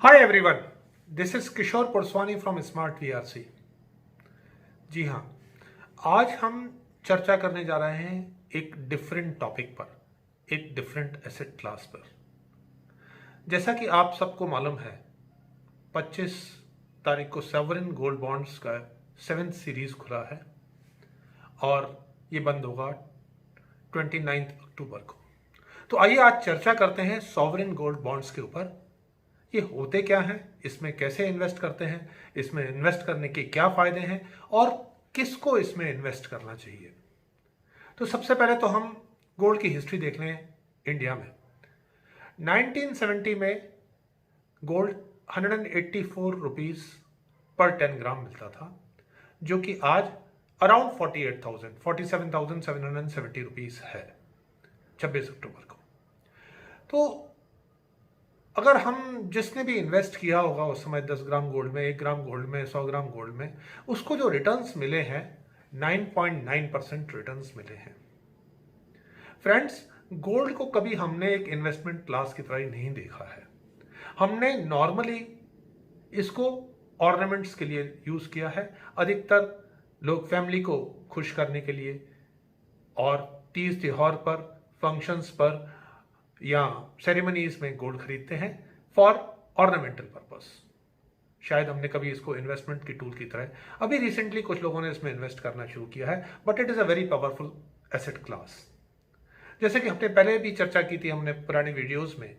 Hi everyone, this is Kishore Puraswani from Smart VRC. जी हाँ, आज हम चर्चा करने जा रहे हैं एक डिफरेंट टॉपिक पर, एक डिफरेंट एसेट क्लास पर। जैसा कि आप सबको मालूम है, 25 तारीख को सॉवरेन गोल्ड बॉन्ड्स का 7th सीरीज खुला है और ये बंद होगा 29 अक्टूबर को। तो आइए आज चर्चा करते हैं सॉवरेन गोल्ड बॉन्ड्स के ऊपर। ये होते क्या हैं, इसमें कैसे इन्वेस्ट करते हैं, इसमें इन्वेस्ट करने के क्या फायदे हैं और किसको इसमें इन्वेस्ट करना चाहिए। तो सबसे पहले तो हम गोल्ड की हिस्ट्री देख लें। इंडिया में 1970 में गोल्ड 184 रुपीज पर 10 ग्राम मिलता था, जो कि आज अराउंड 47,770 रुपीज है 26 अक्टूबर को। तो अगर हम जिसने भी इन्वेस्ट किया होगा उस समय 10 ग्राम गोल्ड में, 1 ग्राम गोल्ड में, 100 ग्राम गोल्ड में, उसको जो रिटर्न्स मिले हैं 9.9% रिटर्न्स मिले हैं। फ्रेंड्स, गोल्ड को कभी हमने एक इन्वेस्टमेंट क्लास की तरह नहीं देखा है। हमने नॉर्मली इसको ऑर्नामेंट्स के लिए यूज किया है। अधिकतर लोग फैमिली को खुश करने के लिए और तीज त्योहार पर, फंक्शंस पर या सेरेमनीज में गोल्ड खरीदते हैं फॉर ऑर्नामेंटल पर्पस। शायद हमने कभी इसको इन्वेस्टमेंट की टूल की तरह, अभी रिसेंटली कुछ लोगों ने इसमें इन्वेस्ट करना शुरू किया है, but it is a very powerful asset class. जैसे कि हमने पहले भी चर्चा की थी हमने पुराने वीडियोस में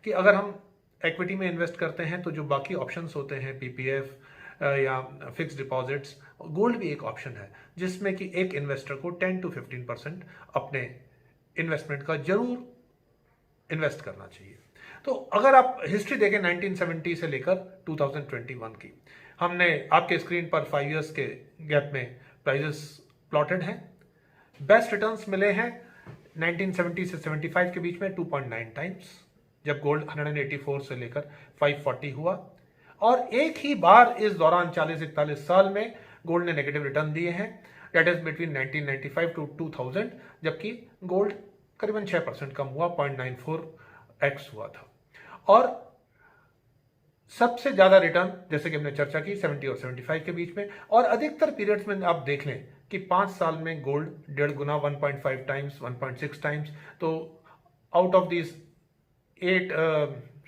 कि अगर हम इक्विटी में इन्वेस्ट करते हैं तो जो बाकी ऑप्शंस होते हैं, पीपीएफ या फिक्स डिपॉजिट्स, गोल्ड भी एक ऑप्शन है जिसमें कि एक इन्वेस्टर को 10 to 15% अपने इन्वेस्टमेंट का जरूर इन्वेस्ट करना चाहिए। तो अगर आप हिस्ट्री देखें 1970 से लेकर 2021 की, हमने आपके स्क्रीन पर 5 इयर्स के गैप में प्राइजेस प्लॉटेड हैं। बेस्ट रिटर्न्स मिले हैं 1970 से 75 के बीच में 2.9 टाइम्स, जब गोल्ड 184 से लेकर 540 हुआ। और एक ही बार इस दौरान 40-41 साल में गोल्ड ने नेगेटिव रिटर्न दिए हैं, दैट इज बिटवीन 1995 टू 2000, जबकि गोल्ड करीबन 6% कम हुआ, 0.94x हुआ था। और सबसे ज्यादा रिटर्न, जैसे कि हमने चर्चा की, 70 और 75 के बीच में। और अधिकतर पीरियड्स में आप देख लें कि 5 साल में गोल्ड 1.5 गुना, 1.5 टाइम्स, 1.6 टाइम्स। तो out of this 8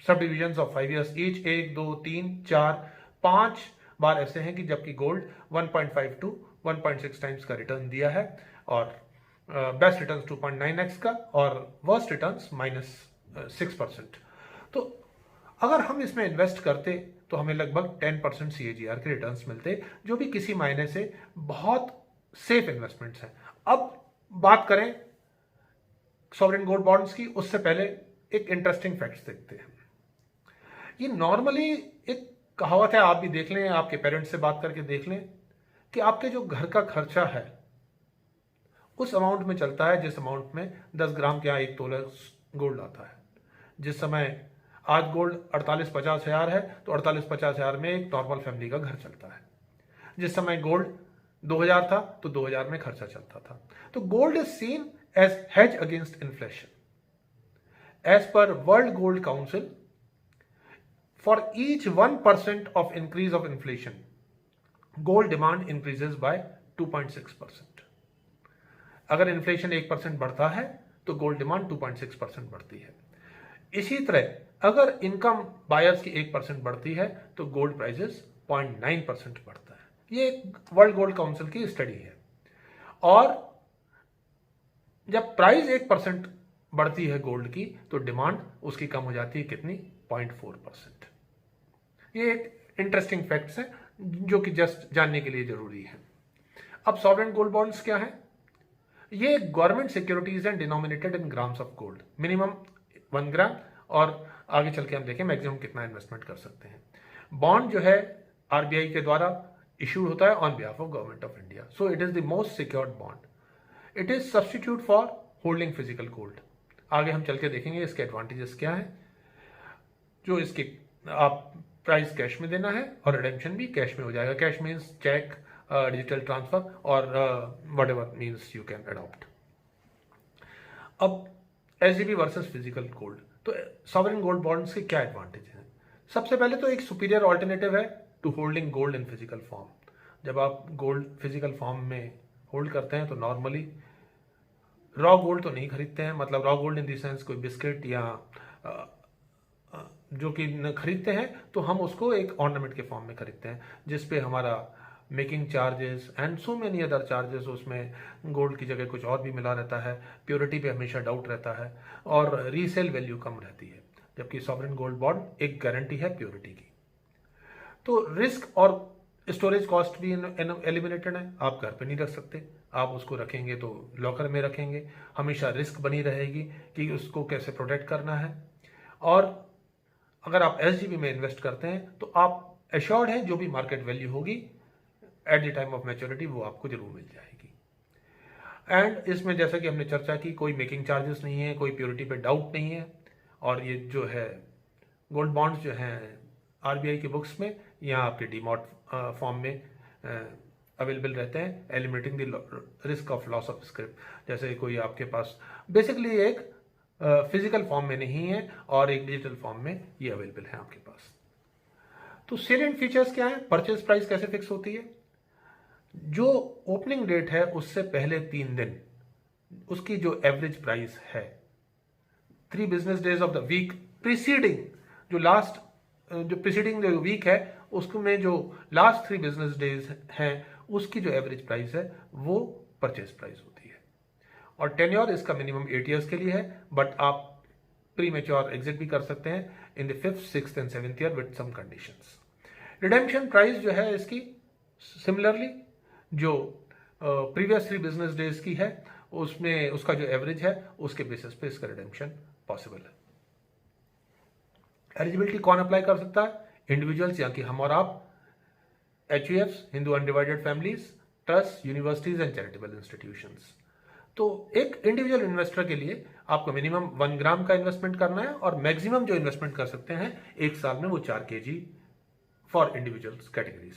sub division of 5 years each, 1, 2, 3, 4, 5 बार ऐसे हैं कि जबकि गोल्ड 1.5 to 1.6 टाइम्स का रिटर्न दिया है। और बेस्ट रिटर्न 2.9x का और वर्स्ट रिटर्न -6%। तो अगर हम इसमें इन्वेस्ट करते तो हमें लगभग 10% CAGR के रिटर्न्स मिलते, जो भी किसी मायने से बहुत सेफ इन्वेस्टमेंट्स हैं। अब बात करें सॉवरेन गोल्ड बॉन्ड्स की, उससे पहले एक इंटरेस्टिंग फैक्ट्स देखते हैं। ये नॉर्मली एक कहावत है, आप भी देख लें, आपके पेरेंट्स से बात करके देख लें कि आपके जो घर का खर्चा है उस अमाउंट में चलता है जिस अमाउंट में 10 ग्राम के यहाँ 1 तोला गोल्ड आता है। जिस समय आज गोल्ड 48-50 हजार है तो 48-50 हजार में एक नॉर्मल फैमिली का घर चलता है। जिस समय गोल्ड 2000 था तो 2000 में खर्चा चलता था। तो gold is seen as hedge against inflation. As per world gold council, for each 1% of increase of inflation, gold demand increases by 2.6%। अगर इन्फ्लेशन 1% बढ़ता है तो गोल्ड डिमांड 2.6% बढ़ती है। इसी तरह अगर इनकम बायर्स की 1% बढ़ती है तो गोल्ड प्राइसेस 0.9% बढ़ता है। ये एक वर्ल्ड गोल्ड काउंसिल की स्टडी है। और जब प्राइस 1% बढ़ती है गोल्ड की तो डिमांड उसकी कम हो जाती है, कितनी? 0.4%। ये एक इंटरेस्टिंग फैक्ट्स है जो कि जस्ट जानने के लिए जरूरी है। अब सॉवरेन गोल्ड बॉन्ड्स क्या है? ये गवर्नमेंट सिक्योरिटीज हैं denominated in grams of gold, minimum 1 ग्राम, और आगे चल के हम देखें मैक्सिमम कितना इन्वेस्टमेंट कर सकते हैं। बॉन्ड जो है आरबीआई के द्वारा इशूड होता है on behalf of government of India, so it is the most secured bond. It is substitute for holding physical gold. आगे हम चल के देखेंगे इसके एडवांटेजेस क्या है। जो इसके आप प्राइस कैश में देना है और रिडेम्पशन भी कैश में हो जाएगा। Cash means cheque, digital transfer और whatever means you can adopt. अब एसजीबी वर्सेस फिजिकल गोल्ड, तो सॉवरेन गोल्ड बॉन्ड्स के क्या एडवांटेज हैं? सबसे पहले तो एक सुपीरियर ऑल्टरनेटिव है to holding gold in physical form. जब आप गोल्ड फिजिकल फॉर्म में होल्ड करते हैं तो नॉर्मली रॉ गोल्ड तो नहीं खरीदते हैं, मतलब raw gold in the sense कोई बिस्किट या जो कि खरीदते हैं तो हम उसको एक ऑर्नामेंट के फॉर्म में खरीदते हैं, जिस पे हमारा making charges and so many other charges, उसमें गोल्ड की जगह कुछ और भी मिला रहता है, प्योरिटी पे हमेशा डाउट रहता है और रीसेल वैल्यू कम रहती है, जबकि सॉवरेन गोल्ड बॉन्ड एक गारंटी है प्योरिटी की। तो रिस्क और स्टोरेज कॉस्ट भी एलिमिनेटेड है। आप घर पे नहीं रख सकते, आप उसको रखेंगे तो लॉकर में रखेंगे, हमेशा रिस्क बनी रहेगी कि उसको कैसे प्रोटेक्ट करना है। और अगर आप एसजीबी में इन्वेस्ट करते हैं तो आप एश्योर्ड हैं जो भी मार्केट वैल्यू होगी at the time of maturity वो आपको जरूर मिल जाएगी। एंड इसमें जैसा कि हमने चर्चा की, कोई मेकिंग चार्जेस नहीं है, कोई प्योरिटी पे डाउट नहीं है। और ये जो है गोल्ड बॉन्ड्स जो हैं आरबीआई की बुक्स में या आपके डीमॉट फॉर्म में अवेलेबल रहते हैं, eliminating the risk of loss of script. जैसे कोई आपके पास बेसिकली एक फिजिकल फॉर्म में नहीं है और एक डिजिटल फॉर्म में ये अवेलेबल है आपके पास। तो सेलिएंट फीचर्स क्या है? परचेज प्राइस कैसे फिक्स होती है? जो ओपनिंग डेट है उससे पहले 3 दिन उसकी जो एवरेज प्राइस है, 3 business days of the week preceding, जो प्रीसीडिंग जो वीक है उसमें जो लास्ट 3 बिजनेस डेज हैं उसकी जो एवरेज प्राइस है वो परचेज प्राइस होती है। और टेन्योर इसका मिनिमम 8 ईयर्स के लिए है, बट आप प्री मेच्योर एग्जिट भी कर सकते हैं in the 5th, 6th and 7th year with some conditions. Redemption price जो है इसकी सिमिलरली जो प्रीवियस 3 बिजनेस डेज की है उसमें उसका जो एवरेज है उसके बेसिस पे इसका रिडेम्पशन पॉसिबल है। एलिजिबिलिटी कौन अप्लाई कर सकता है? इंडिविजुअल्स, या कि हम और आप, HUFs, Hindu undivided families, trust, universities and charitable institutions. तो एक इंडिविजुअल इन्वेस्टर के लिए आपको मिनिमम 1 ग्राम का इन्वेस्टमेंट करना है और मैक्सिमम जो इन्वेस्टमेंट कर सकते हैं एक साल में वो 4 kg फॉर इंडिविजुअल्स कैटेगरीज।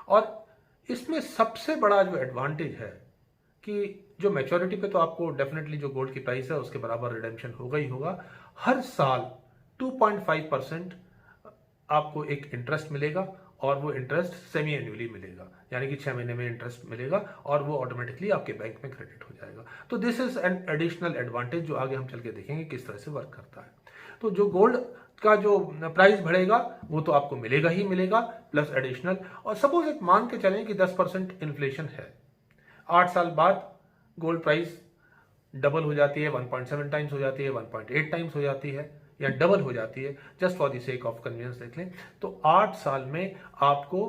और इसमें सबसे बड़ा जो एडवांटेज है कि जो मैच्योरिटी पे तो आपको डेफिनेटली जो गोल्ड की प्राइस है उसके बराबर रिडेम्पशन होगा ही होगा। हर साल 2.5% आपको एक इंटरेस्ट मिलेगा और वो इंटरेस्ट सेमी एनुअली मिलेगा, यानी कि 6 महीने में इंटरेस्ट मिलेगा और वो ऑटोमेटिकली आपके बैंक में क्रेडिट हो जाएगा। तो this is an additional advantage जो आगे हम चल के देखेंगे किस तरह से वर्क करता है। तो जो गोल्ड का जो प्राइस बढ़ेगा वो तो आपको मिलेगा ही मिलेगा प्लस एडिशनल। और सपोज एक मान के चलें कि 10% इन्फ्लेशन है, 8 साल बाद गोल्ड प्राइस डबल हो जाती है, 1.7 टाइम्स हो जाती है, 1.8 टाइम्स हो जाती है या डबल हो जाती है, just for the sake of convenience देख लें, तो 8 साल में आपको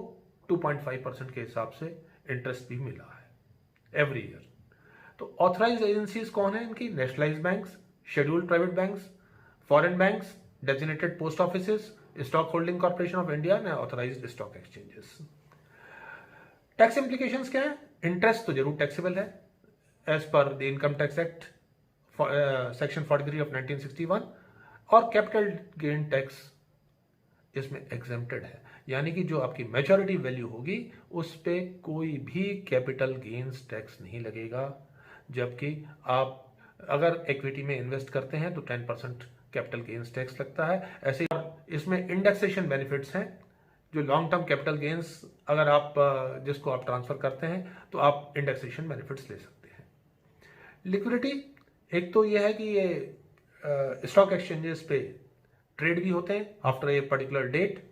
2.5% के हिसाब से इंटरेस्ट भी मिला है एवरी ईयर। तो ऑथराइज्ड एजेंसीज कौन है इनकी? Nationalised banks, scheduled private banks, foreign banks, designated post offices, stock holding corporation of India and authorised stock exchanges. Tax implications क्या है? इंटरेस्ट तो जरूर टैक्सेबल है as per the income tax act section 43 of 1961, और capital gain tax इसमें exempted है, यानी कि जो आपकी मैच्योरिटी वैल्यू होगी उस पे कोई भी कैपिटल गेन्स टैक्स नहीं लगेगा। जबकि आप अगर इक्विटी में इन्वेस्ट करते हैं तो 10% कैपिटल गेन्स टैक्स लगता है। ऐसे इसमें इंडेक्सेशन बेनिफिट्स हैं, जो लॉन्ग टर्म कैपिटल गेन्स अगर आप जिसको आप ट्रांसफर करते हैं तो आप इंडेक्सेशन बेनिफिट्स ले सकते हैं। लिक्विडिटी, एक तो यह है कि ये स्टॉक एक्सचेंजेस पे ट्रेड भी होते हैं आफ्टर ए पर्टिकुलर डेट,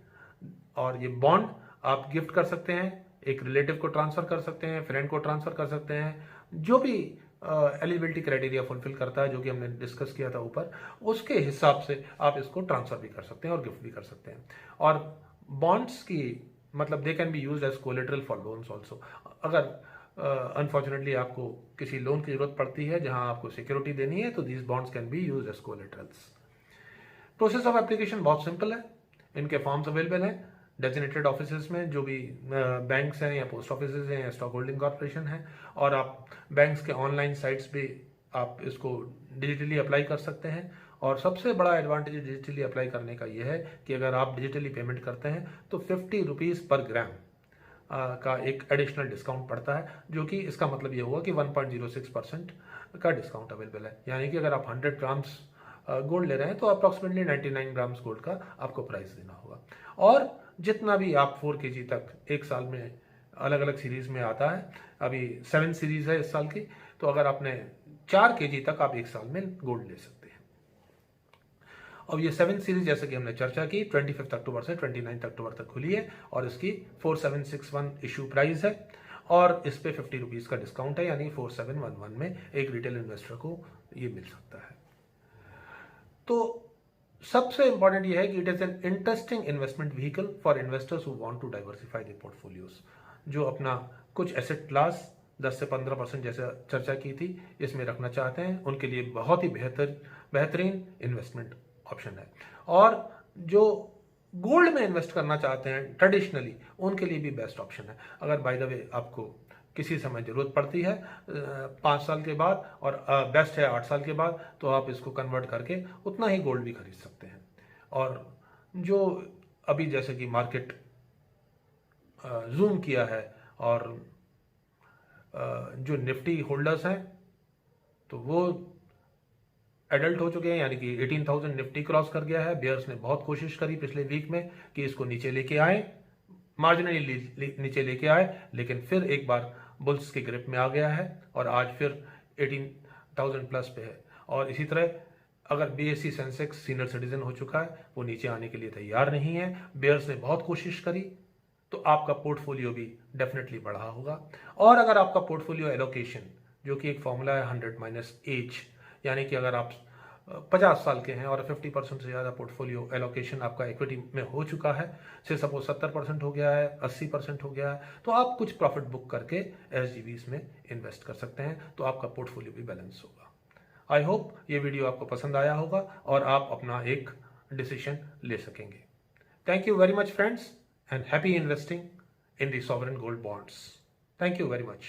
और ये बॉन्ड आप गिफ्ट कर सकते हैं, एक रिलेटिव को ट्रांसफर कर सकते हैं, फ्रेंड को ट्रांसफर कर सकते हैं, जो भी एलिजिबिलिटी क्राइटेरिया फुलफिल करता है जो कि हमने डिस्कस किया था ऊपर, उसके हिसाब से आप इसको ट्रांसफर भी कर सकते हैं और गिफ्ट भी कर सकते हैं। और बॉन्ड्स की मतलब they can be used as collateral for loans also. अगर अनफॉर्चुनेटली आपको किसी लोन की जरूरत पड़ती है जहां आपको सिक्योरिटी देनी है तो these bonds can be used as collaterals. Process of application बहुत सिंपल है, इनके फॉर्म्स अवेलेबल हैं डेजिग्नेटेड ऑफिसेज में, जो भी बैंक्स हैं या पोस्ट ऑफिसेज हैं या स्टॉक होल्डिंग कॉर्पोरेशन है, और आप बैंक्स के ऑनलाइन साइट्स पे आप इसको डिजिटली अप्लाई कर सकते हैं। और सबसे बड़ा एडवांटेज डिजिटली अप्लाई करने का यह है कि अगर आप डिजिटली पेमेंट करते हैं तो 50 रुपीज़ पर ग्राम का एक एडिशनल डिस्काउंट पड़ता है, जो कि इसका मतलब ये हुआ कि 1.06% का डिस्काउंट अवेलेबल है। यानी कि अगर आप 100 ग्राम्स गोल्ड ले रहे हैं तो अप्रॉक्सीमेटली 99 ग्राम्स गोल्ड का आपको प्राइस देना होगा। और जितना भी आप 4 kg तक एक साल में अलग अलग सीरीज में आता है, अभी 7 सीरीज है इस साल की, तो अगर आपने 4 kg तक आप एक साल में गोल्ड ले सकते हैं। और ये 7 सीरीज जैसे कि हमने चर्चा की 25 अक्टूबर से 29 अक्टूबर तक खुली है और इसकी 4761 इशू प्राइस है और इस पे 50 रुपीज़ का डिस्काउंट है, यानी 4711 में एक रिटेल इन्वेस्टर को ये मिल सकता है। तो सबसे इंपॉर्टेंट ये है कि it is an interesting investment vehicle for investors who want to diversify their portfolios, जो अपना कुछ एसेट क्लास 10 से 15% जैसे चर्चा की थी इसमें रखना चाहते हैं, उनके लिए बहुत ही बेहतरीन इन्वेस्टमेंट ऑप्शन है। और जो गोल्ड में इन्वेस्ट करना चाहते हैं ट्रेडिशनली, उनके लिए भी बेस्ट ऑप्शन है। अगर बाय द वे आपको किसी समय ज़रूरत पड़ती है 5 साल के बाद और बेस्ट है 8 साल के बाद, तो आप इसको कन्वर्ट करके उतना ही गोल्ड भी खरीद सकते हैं। और जो अभी जैसे कि मार्केट जूम किया है और जो निफ्टी होल्डर्स हैं तो वो एडल्ट हो चुके हैं, यानी कि 18,000 निफ्टी क्रॉस कर गया है। बियर्स ने बहुत कोशिश करी पिछले वीक में कि इसको नीचे लेके आए, मार्जिनली नीचे लेके आए, लेकिन फिर एक बार बुल्स के ग्रिप में आ गया है और आज फिर 18,000 प्लस पे है। और इसी तरह अगर BSE सेंसेक्स सीनियर सिटीजन हो चुका है, वो नीचे आने के लिए तैयार नहीं है। बियर्स ने बहुत कोशिश करी, तो आपका पोर्टफोलियो भी डेफिनेटली बढ़ा होगा। और अगर आपका पोर्टफोलियो एलोकेशन, जो कि एक फॉर्मूला है 100 माइनस एज, यानी कि अगर आप 50 साल के हैं और 50% से ज़्यादा पोर्टफोलियो एलोकेशन आपका इक्विटी में हो चुका है, से सपोज 70% हो गया है, 80% हो गया है, तो आप कुछ प्रॉफिट बुक करके SGBs में इन्वेस्ट कर सकते हैं, तो आपका पोर्टफोलियो भी बैलेंस होगा। आई होप ये वीडियो आपको पसंद आया होगा और आप अपना एक डिसीजन ले सकेंगे। Thank you very much friends and happy investing in the sovereign gold bonds. Thank you very much.